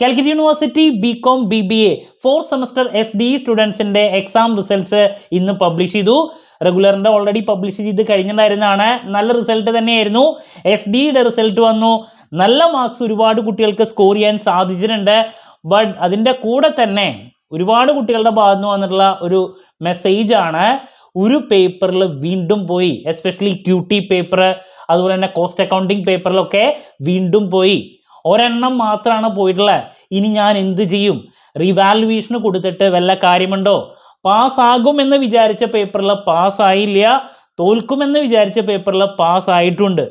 Calicut university BCom BBA 4th semester SDE സ്റ്റുഡൻസിൻ്റെ exam results ഇന്ന് publish ചെയ്തു. റെഗുലറിൻ്റെ ഓൾറെഡി പബ്ലിഷ് ചെയ്ത് കഴിഞ്ഞിട്ടുണ്ടായിരുന്നതാണ്. നല്ല റിസൾട്ട് തന്നെയായിരുന്നു. SDEയുടെ റിസൾട്ട് വന്നു. നല്ല മാർക്സ് ഒരുപാട് കുട്ടികൾക്ക് സ്കോർ ചെയ്യാൻ സാധിച്ചിട്ടുണ്ട്. ബട്ട് അതിൻ്റെ കൂടെ തന്നെ ഒരുപാട് കുട്ടികളുടെ ഭാഗത്ത് നിന്ന് വന്നിട്ടുള്ള ഒരു മെസ്സേജാണ്, ഒരു പേപ്പറിൽ വീണ്ടും പോയി, എസ്പെഷ്യലി QT പേപ്പർ, അതുപോലെ തന്നെ കോസ്റ്റ് അക്കൗണ്ടിങ് പേപ്പറിലൊക്കെ വീണ്ടും പോയി. ഒരെണ്ണം മാത്രമാണ് പോയിട്ടുള്ളത്. ഇനി ഞാൻ എന്ത് ചെയ്യും? റിവാലുവേഷന് കൊടുത്തിട്ട് വല്ല കാര്യമുണ്ടോ? പാസ്സാകുമെന്ന് വിചാരിച്ച പേപ്പറിൽ പാസ്സായില്ല, തോൽക്കുമെന്ന് വിചാരിച്ച പേപ്പറിൽ പാസ്സായിട്ടുണ്ട്.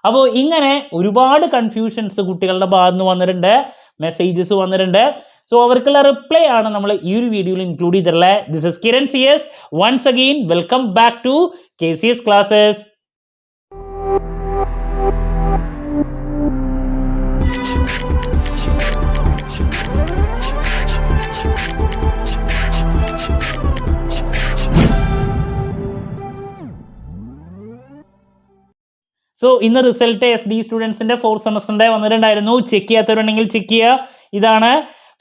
അപ്പോൾ ഇങ്ങനെ ഒരുപാട് കൺഫ്യൂഷൻസ് കുട്ടികളുടെ ഭാഗത്ത് നിന്ന് വന്നിട്ടുണ്ട്, മെസ്സേജസ് വന്നിട്ടുണ്ട്. സോ അവർക്കുള്ള റിപ്ലൈ ആണ് നമ്മൾ ഈ ഒരു വീഡിയോയിൽ ഇൻക്ലൂഡ് ചെയ്തിട്ടുള്ളത്. This is Kiran CS. Once again welcome back to KCS classes. So ഇന്ന് റിസൾട്ട് SDE സ്റ്റുഡൻസിൻ്റെ 4th സെമസ്റ്ററിൻ്റെ വന്നിട്ടുണ്ടായിരുന്നു. ചെക്ക് ചെയ്യാത്തവരുണ്ടെങ്കിൽ ചെക്ക് ചെയ്യുക. ഇതാണ്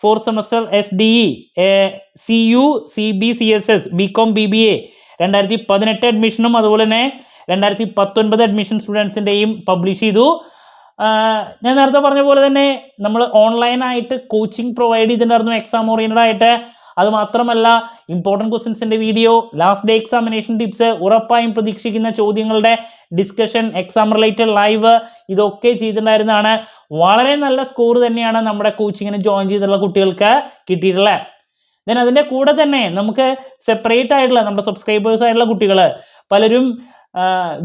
4th semester SDE CU CB CSS BCom BBA 2018 അഡ്മിഷനും അതുപോലെ തന്നെ 2019 അഡ്മിഷൻ സ്റ്റുഡൻസിൻ്റെയും പബ്ലിഷ് ചെയ്തു. ഞാൻ നേരത്തെ പറഞ്ഞ പോലെ തന്നെ നമ്മൾ ഓൺലൈനായിട്ട് കോച്ചിങ് പ്രൊവൈഡ് ചെയ്തിട്ടുണ്ടായിരുന്നു, എക്സാം ഓറിയൻറ്റഡ് ആയിട്ട്. അതുമാത്രമല്ല, ഇമ്പോർട്ടൻറ്റ് ക്വസ്റ്റ്യൻസിൻ്റെ video, last day examination tips, ഉറപ്പായും പ്രതീക്ഷിക്കുന്ന ചോദ്യങ്ങളുടെ ഡിസ്കഷൻ, എക്സാം റിലേറ്റഡ് ലൈവ്, ഇതൊക്കെ ചെയ്തിട്ടുണ്ടായിരുന്നതാണ്. വളരെ നല്ല സ്കോർ തന്നെയാണ് നമ്മുടെ കോച്ചിങ്ങിന് ജോയിൻ ചെയ്തിട്ടുള്ള കുട്ടികൾക്ക് കിട്ടിയിട്ടുള്ളത്. ദെൻ അതിൻ്റെ കൂടെ തന്നെ നമുക്ക് സെപ്പറേറ്റ് ആയിട്ടുള്ള നമ്മുടെ സബ്സ്ക്രൈബേഴ്സ് ആയിട്ടുള്ള കുട്ടികൾ പലരും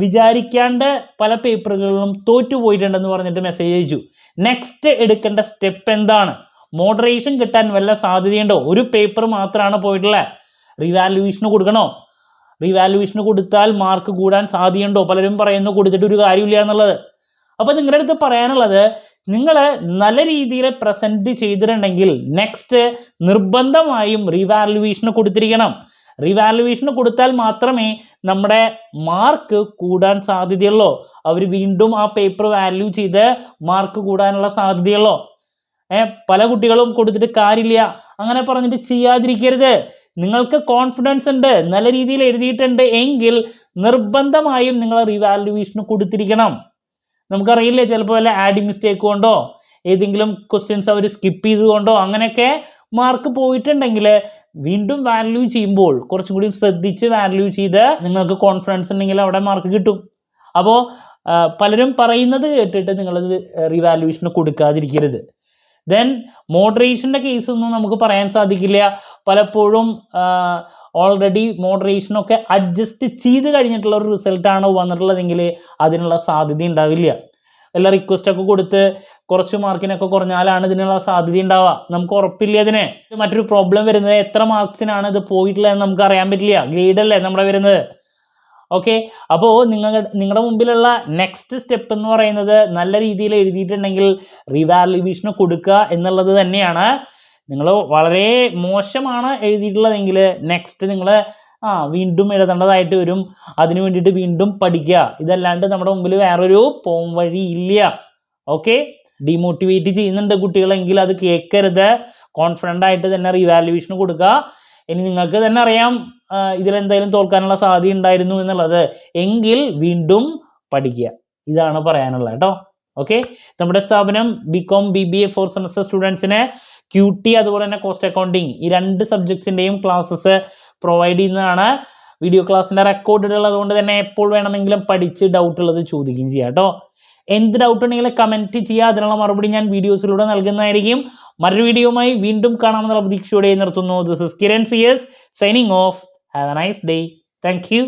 വിചാരിക്കാണ്ട് പല പേപ്പറുകളിലും തോറ്റുപോയിട്ടുണ്ടെന്ന് പറഞ്ഞിട്ട് മെസ്സേജ് അയച്ചു. നെക്സ്റ്റ് എടുക്കേണ്ട സ്റ്റെപ്പ് എന്താണ്? മോഡറേഷൻ കിട്ടാൻ വല്ല സാധ്യതയുണ്ടോ? ഒരു പേപ്പർ മാത്രമാണ് പോയിട്ടുള്ളത്, റിവാലുവേഷന് കൊടുക്കണോ? റിവാലുവേഷന് കൊടുത്താൽ മാർക്ക് കൂടാൻ സാധ്യതയുണ്ടോ? പലരും പറയുന്നു കൊടുത്തിട്ട് ഒരു കാര്യമില്ല എന്നുള്ളത്. അപ്പോൾ നിങ്ങളുടെ അടുത്ത് പറയാനുള്ളത്, നിങ്ങൾ നല്ല രീതിയിൽ പ്രസൻറ്റ് ചെയ്തിട്ടുണ്ടെങ്കിൽ നെക്സ്റ്റ് നിർബന്ധമായും റിവാലുവേഷന് കൊടുത്തിരിക്കണം. റിവാലുവേഷന് കൊടുത്താൽ മാത്രമേ നമ്മുടെ മാർക്ക് കൂടാൻ സാധ്യതയുള്ളൂ. അവർ വീണ്ടും ആ പേപ്പർ വാല്യൂ ചെയ്ത് മാർക്ക് കൂടാനുള്ള സാധ്യതയുള്ളൂ. പല കുട്ടികളും കൊടുത്തിട്ട് കാര്യമില്ല അങ്ങനെ പറഞ്ഞിട്ട് ചെയ്യാതിരിക്കരുത്. നിങ്ങൾക്ക് കോൺഫിഡൻസ് ഉണ്ട്, നല്ല രീതിയിൽ എഴുതിയിട്ടുണ്ട് എങ്കിൽ നിർബന്ധമായും നിങ്ങൾ റിവാലുവേഷന് കൊടുത്തിരിക്കണം. നമുക്കറിയില്ലേ, ചിലപ്പോൾ വല്ല ആഡിങ് മിസ്റ്റേക്ക് കൊണ്ടോ ഏതെങ്കിലും ക്വസ്റ്റ്യൻസ് അവർ സ്കിപ്പ് ചെയ്തുകൊണ്ടോ അങ്ങനെയൊക്കെ മാർക്ക് പോയിട്ടുണ്ടെങ്കിൽ വീണ്ടും വാല്യൂ ചെയ്യുമ്പോൾ കുറച്ചും കൂടി ശ്രദ്ധിച്ച് വാല്യൂ ചെയ്ത് നിങ്ങൾക്ക് കോൺഫിഡൻസ് ഉണ്ടെങ്കിൽ അവിടെ മാർക്ക് കിട്ടും. അപ്പോൾ പലരും പറയുന്നത് കേട്ടിട്ട് നിങ്ങളത് റിവാലുവേഷന് കൊടുക്കാതിരിക്കരുത്. ദെൻ മോഡറേഷൻ്റെ കേസൊന്നും നമുക്ക് പറയാൻ സാധിക്കില്ല. പലപ്പോഴും ഓൾറെഡി മോഡറേഷനൊക്കെ അഡ്ജസ്റ്റ് ചെയ്ത് കഴിഞ്ഞിട്ടുള്ള ഒരു റിസൾട്ടാണ് വന്നിട്ടുള്ളതെങ്കിൽ അതിനുള്ള സാധ്യത ഉണ്ടാവില്ല. വല്ല റിക്വസ്റ്റൊക്കെ കൊടുത്ത് കുറച്ച് മാർക്കിനൊക്കെ കുറഞ്ഞാലാണ് ഇതിനുള്ള സാധ്യത ഉണ്ടാവുക. നമുക്ക് ഉറപ്പില്ല അതിന്. മറ്റൊരു പ്രോബ്ലം വരുന്നത്, എത്ര മാർക്സിനാണ് ഇത് പോയിട്ടുള്ളതെന്ന് നമുക്ക് അറിയാൻ പറ്റില്ല. ഗ്രേഡല്ലേ നമ്മുടെ വരുന്നത്. ഓക്കെ, അപ്പോൾ നിങ്ങളുടെ മുമ്പിലുള്ള നെക്സ്റ്റ് സ്റ്റെപ്പ് എന്ന് പറയുന്നത് നല്ല രീതിയിൽ എഴുതിയിട്ടുണ്ടെങ്കിൽ റിവാലുവേഷന് കൊടുക്കുക എന്നുള്ളത് തന്നെയാണ്. നിങ്ങൾ വളരെ മോശമാണ് എഴുതിയിട്ടുള്ളതെങ്കിൽ നെക്സ്റ്റ് നിങ്ങൾ വീണ്ടും എഴുതേണ്ടതായിട്ട് വരും. അതിന് വേണ്ടിയിട്ട് വീണ്ടും പഠിക്കുക. ഇതല്ലാണ്ട് നമ്മുടെ മുമ്പിൽ വേറൊരു പോം വഴി ഇല്ല. ഓക്കെ, ഡിമോട്ടിവേറ്റ് ചെയ്യുന്നുണ്ട് കുട്ടികളെങ്കിൽ അത് കേൾക്കരുത്. കോൺഫിഡൻ്റ് ആയിട്ട് തന്നെ റിവാലുവേഷന് കൊടുക്കുക. ഇനി നിങ്ങൾക്ക് തന്നെ അറിയാം ഇതിലെന്തായാലും തോൽക്കാനുള്ള സാധ്യത ഉണ്ടായിരുന്നു എന്നുള്ളത്, എങ്കിൽ വീണ്ടും പഠിക്കുക. ഇതാണ് പറയാനുള്ളത് കേട്ടോ. ഓക്കെ, നമ്മുടെ സ്ഥാപനം ബികോം BBA 4th സെമസ്റ്റർ സ്റ്റുഡൻസിന് QT അതുപോലെ തന്നെ കോസ്റ്റ് അക്കൗണ്ടിങ് ഈ 2 സബ്ജക്ട്സിൻ്റെയും ക്ലാസ്സസ് പ്രൊവൈഡ് ചെയ്യുന്നതാണ്. വീഡിയോ ക്ലാസ്സിൻ്റെ റെക്കോർഡ് ഉള്ളതുകൊണ്ട് തന്നെ എപ്പോൾ വേണമെങ്കിലും പഠിച്ച് ഡൗട്ട് ഉള്ളത് ചോദിക്കുകയും ചെയ്യാം കേട്ടോ. എന്ത് ഡൗട്ട് ഉണ്ടെങ്കിലും കമൻറ്റ് ചെയ്യുക, അതിനുള്ള മറുപടി ഞാൻ വീഡിയോസിലൂടെ നൽകുന്നതായിരിക്കും. മറ്റൊരു വീഡിയോയുമായി വീണ്ടും കാണാമെന്നുള്ള പ്രതീക്ഷയോടെ നിർത്തുന്നു. This is Kiran CS signing off. Have a nice day. Thank you.